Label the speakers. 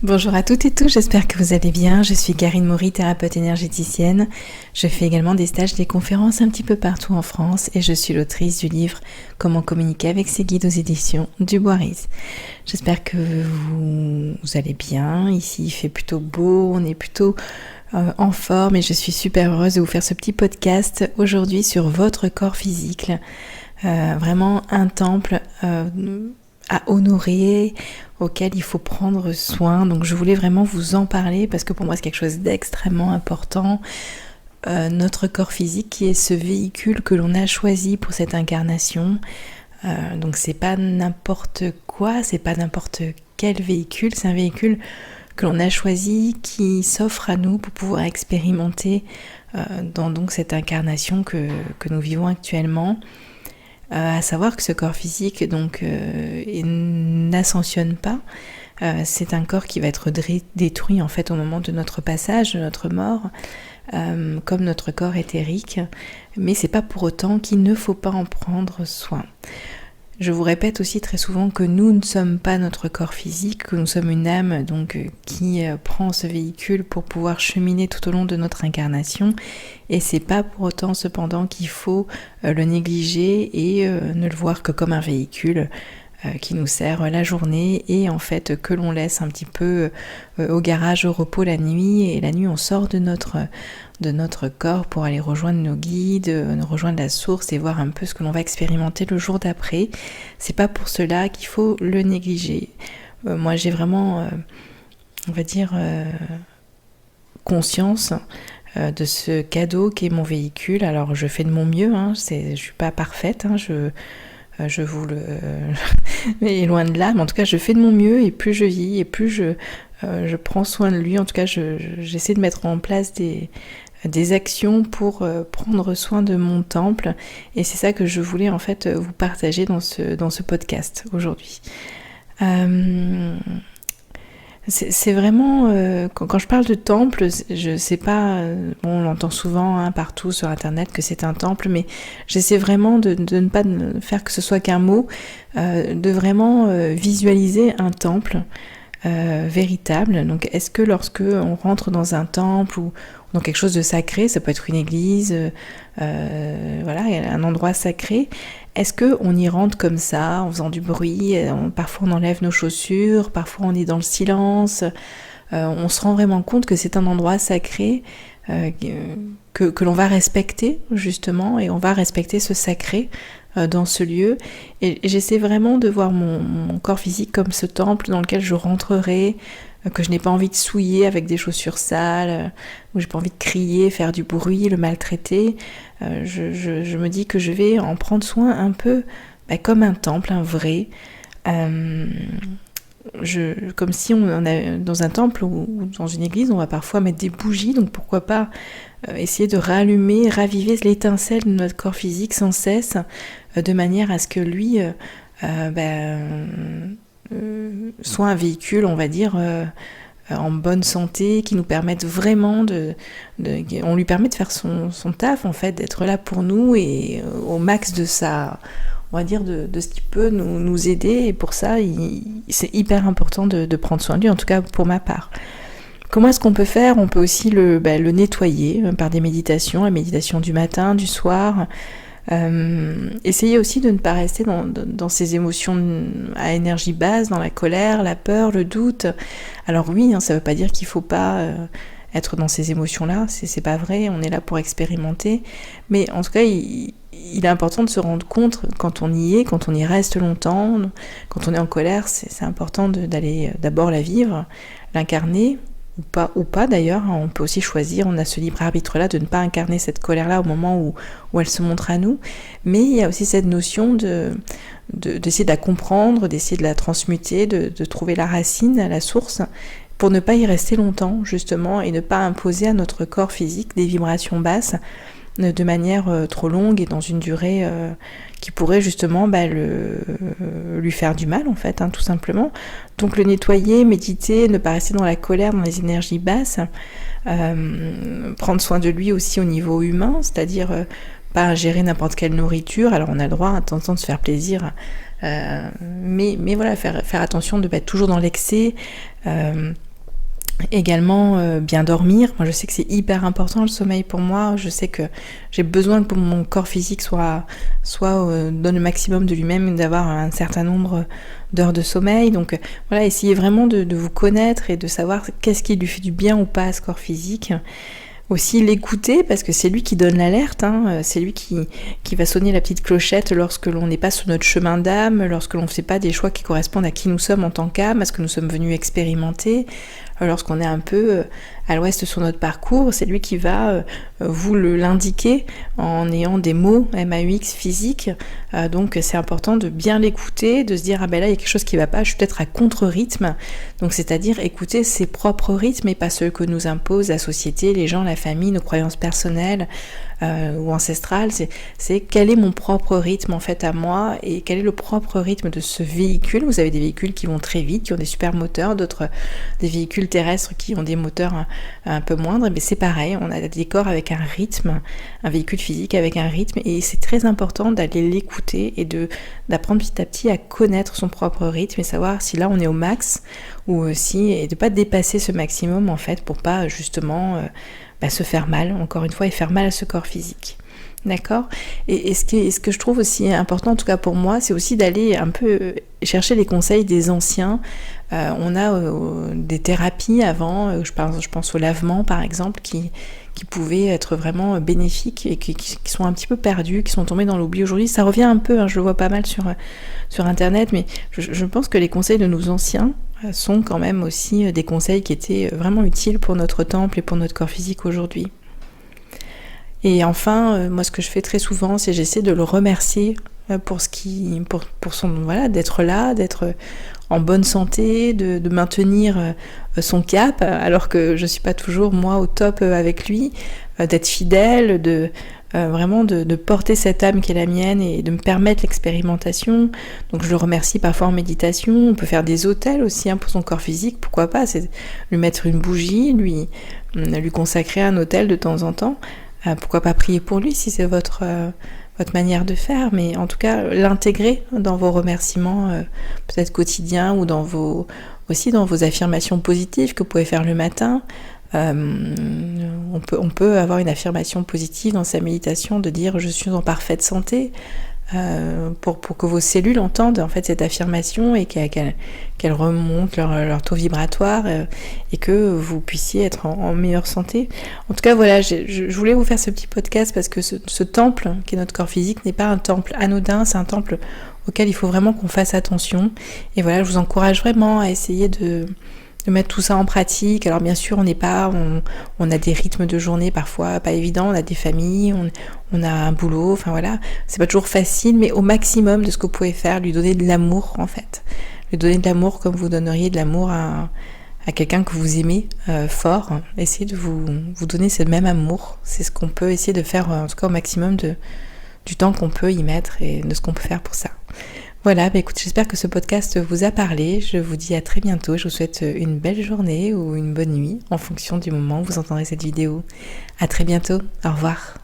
Speaker 1: Bonjour à toutes et tous, j'espère que vous allez bien. Je suis Karine Maury, thérapeute énergéticienne. Je fais également des stages, des conférences un petit peu partout en France et je suis l'autrice du livre Comment communiquer avec ses guides aux éditions du Boiries. J'espère que vous allez bien. Ici, il fait plutôt beau, on est plutôt en forme et je suis super heureuse de vous faire ce petit podcast aujourd'hui sur votre corps physique. Vraiment un temple à honorer, auquel il faut prendre soin. Donc je voulais vraiment vous en parler parce que pour moi c'est quelque chose d'extrêmement important. Notre corps physique qui est ce véhicule que l'on a choisi pour cette incarnation. Donc c'est pas n'importe quoi, c'est pas n'importe quel véhicule, c'est un véhicule que l'on a choisi qui s'offre à nous pour pouvoir expérimenter dans donc cette incarnation que nous vivons actuellement. À savoir que ce corps physique donc n'ascensionne pas. C'est un corps qui va être détruit en fait au moment de notre passage, de notre mort, comme notre corps éthérique. Mais c'est pas pour autant qu'il ne faut pas en prendre soin. Je vous répète aussi très souvent que nous ne sommes pas notre corps physique, que nous sommes une âme donc qui prend ce véhicule pour pouvoir cheminer tout au long de notre incarnation, et c'est pas pour autant cependant qu'il faut le négliger et ne le voir que comme un véhicule qui nous sert la journée et en fait que l'on laisse un petit peu au garage, au repos la nuit, et la nuit on sort de notre corps pour aller rejoindre nos guides, rejoindre la source et voir un peu ce que l'on va expérimenter le jour d'après. C'est pas pour cela qu'il faut le négliger. Moi j'ai vraiment, on va dire, conscience de ce cadeau qu'est mon véhicule. Alors je fais de mon mieux, je suis pas parfaite, je vous le... mais loin de là, mais en tout cas je fais de mon mieux, et plus je vis et plus je prends soin de lui. En tout cas j'essaie de mettre en place des actions pour prendre soin de mon temple, et c'est ça que je voulais en fait vous partager dans ce podcast aujourd'hui. C'est vraiment, quand je parle de temple, je sais pas, on l'entend souvent partout sur internet que c'est un temple, mais j'essaie vraiment de ne pas faire que ce soit qu'un mot, de vraiment visualiser un temple véritable. Donc est-ce que lorsque on rentre dans un temple ou dans quelque chose de sacré, ça peut être une église, voilà, un endroit sacré, est-ce qu'on y rentre comme ça, en faisant du bruit, parfois on enlève nos chaussures, parfois on est dans le silence, on se rend vraiment compte que c'est un endroit sacré que l'on va respecter justement, et on va respecter ce sacré dans ce lieu, et j'essaie vraiment de voir mon corps physique comme ce temple dans lequel je rentrerai, que je n'ai pas envie de souiller avec des chaussures sales, où j'ai pas envie de crier, faire du bruit, le maltraiter. Je me dis que je vais en prendre soin un peu comme un temple, un vrai. Comme si on a dans un temple ou dans une église, on va parfois mettre des bougies, donc pourquoi pas essayer de rallumer, raviver l'étincelle de notre corps physique sans cesse, de manière à ce que lui soit un véhicule, on va dire, en bonne santé, qui nous permette vraiment on lui permet de faire son taf en fait, d'être là pour nous et au max de sa, on va dire, de ce qui peut nous aider, et pour ça c'est hyper important de prendre soin de lui, en tout cas pour ma part. Comment est-ce qu'on peut faire ? On peut aussi le nettoyer par des méditations, la méditation du matin, du soir. Essayez aussi de ne pas rester dans ces émotions à énergie basse, dans la colère, la peur, le doute. Alors oui, ça ne veut pas dire qu'il ne faut pas être dans ces émotions-là, c'est pas vrai, on est là pour expérimenter. Mais en tout cas, il est important de se rendre compte quand on y est, quand on y reste longtemps, quand on est en colère, c'est important d'aller d'abord la vivre, l'incarner, ou pas d'ailleurs, on peut aussi choisir, on a ce libre arbitre là de ne pas incarner cette colère là au moment où elle se montre à nous, mais il y a aussi cette notion d'essayer de la comprendre, d'essayer de la transmuter, de trouver la racine, la source, pour ne pas y rester longtemps justement, et ne pas imposer à notre corps physique des vibrations basses de manière trop longue et dans une durée qui pourrait justement lui faire du mal en fait, tout simplement. Donc le nettoyer, méditer, ne pas rester dans la colère, dans les énergies basses, prendre soin de lui aussi au niveau humain, c'est-à-dire pas ingérer n'importe quelle nourriture. Alors on a le droit de temps en temps de se faire plaisir, mais voilà, faire attention de ne pas être toujours dans l'excès, Également, bien dormir. Moi, je sais que c'est hyper important le sommeil pour moi. Je sais que j'ai besoin que mon corps physique donne le maximum de lui-même, d'avoir un certain nombre d'heures de sommeil. Donc voilà, essayez vraiment de vous connaître et de savoir qu'est-ce qui lui fait du bien ou pas à ce corps physique. Aussi l'écouter, parce que c'est lui qui donne l'alerte, c'est lui qui va sonner la petite clochette lorsque l'on n'est pas sur notre chemin d'âme, lorsque l'on ne fait pas des choix qui correspondent à qui nous sommes en tant qu'âme, à ce que nous sommes venus expérimenter, lorsqu'on est un peu à l'ouest sur notre parcours, c'est lui qui va vous l'indiquer en ayant des mots MAUX physiques. Donc c'est important de bien l'écouter, de se dire ah ben là il y a quelque chose qui va pas, je suis peut-être à contre-rythme. Donc c'est-à-dire écouter ses propres rythmes et pas ceux que nous impose la société, les gens, la famille, nos croyances personnelles ou ancestrales. C'est quel est mon propre rythme en fait à moi et quel est le propre rythme de ce véhicule. Vous avez des véhicules qui vont très vite, qui ont des super moteurs, d'autres des véhicules terrestres qui ont des moteurs un peu moindres, mais c'est pareil, on a des corps avec un rythme, un véhicule physique avec un rythme, et c'est très important d'aller l'écouter et d'apprendre petit à petit à connaître son propre rythme et savoir si là on est au max ou si, et de pas dépasser ce maximum en fait pour pas justement se faire mal, encore une fois, et faire mal à ce corps physique. D'accord ? Et ce que je trouve aussi important, en tout cas pour moi, c'est aussi d'aller un peu chercher les conseils des anciens. On a des thérapies avant, je pense au lavement par exemple, qui pouvaient être vraiment bénéfiques et qui sont un petit peu perdus, qui sont tombés dans l'oubli aujourd'hui. Ça revient un peu, je le vois pas mal sur internet, mais je pense que les conseils de nos anciens sont quand même aussi des conseils qui étaient vraiment utiles pour notre temple et pour notre corps physique aujourd'hui. Et enfin, moi ce que je fais très souvent, c'est j'essaie de le remercier pour son d'être là, d'être en bonne santé, de maintenir son cap, alors que je suis pas toujours moi au top avec lui, d'être fidèle, vraiment de porter cette âme qui est la mienne et de me permettre l'expérimentation. Donc je le remercie parfois en méditation. On peut faire des autels aussi pour son corps physique, pourquoi pas, c'est lui mettre une bougie, lui consacrer un autel de temps en temps. Pourquoi pas prier pour lui si c'est votre manière de faire, mais en tout cas l'intégrer dans vos remerciements peut-être quotidiens ou dans vos affirmations positives que vous pouvez faire le matin. On peut avoir une affirmation positive dans sa méditation de dire je suis en parfaite santé, pour que vos cellules entendent en fait cette affirmation et qu'elle remonte leur taux vibratoire et que vous puissiez être en meilleure santé. En tout cas voilà, je voulais vous faire ce petit podcast parce que ce temple qui est notre corps physique n'est pas un temple anodin, c'est un temple auquel il faut vraiment qu'on fasse attention. Et voilà, je vous encourage vraiment à essayer de mettre tout ça en pratique. Alors bien sûr, on a des rythmes de journée parfois pas évidents, on a des familles, on a un boulot, enfin voilà, c'est pas toujours facile, mais au maximum de ce que vous pouvez faire, lui donner de l'amour en fait. Lui donner de l'amour comme vous donneriez de l'amour à quelqu'un que vous aimez fort. Essayez de vous donner ce même amour. C'est ce qu'on peut essayer de faire en tout cas au maximum du temps qu'on peut y mettre et de ce qu'on peut faire pour ça. Voilà, écoute, j'espère que ce podcast vous a parlé. Je vous dis à très bientôt. Je vous souhaite une belle journée ou une bonne nuit en fonction du moment où vous entendrez cette vidéo. À très bientôt. Au revoir.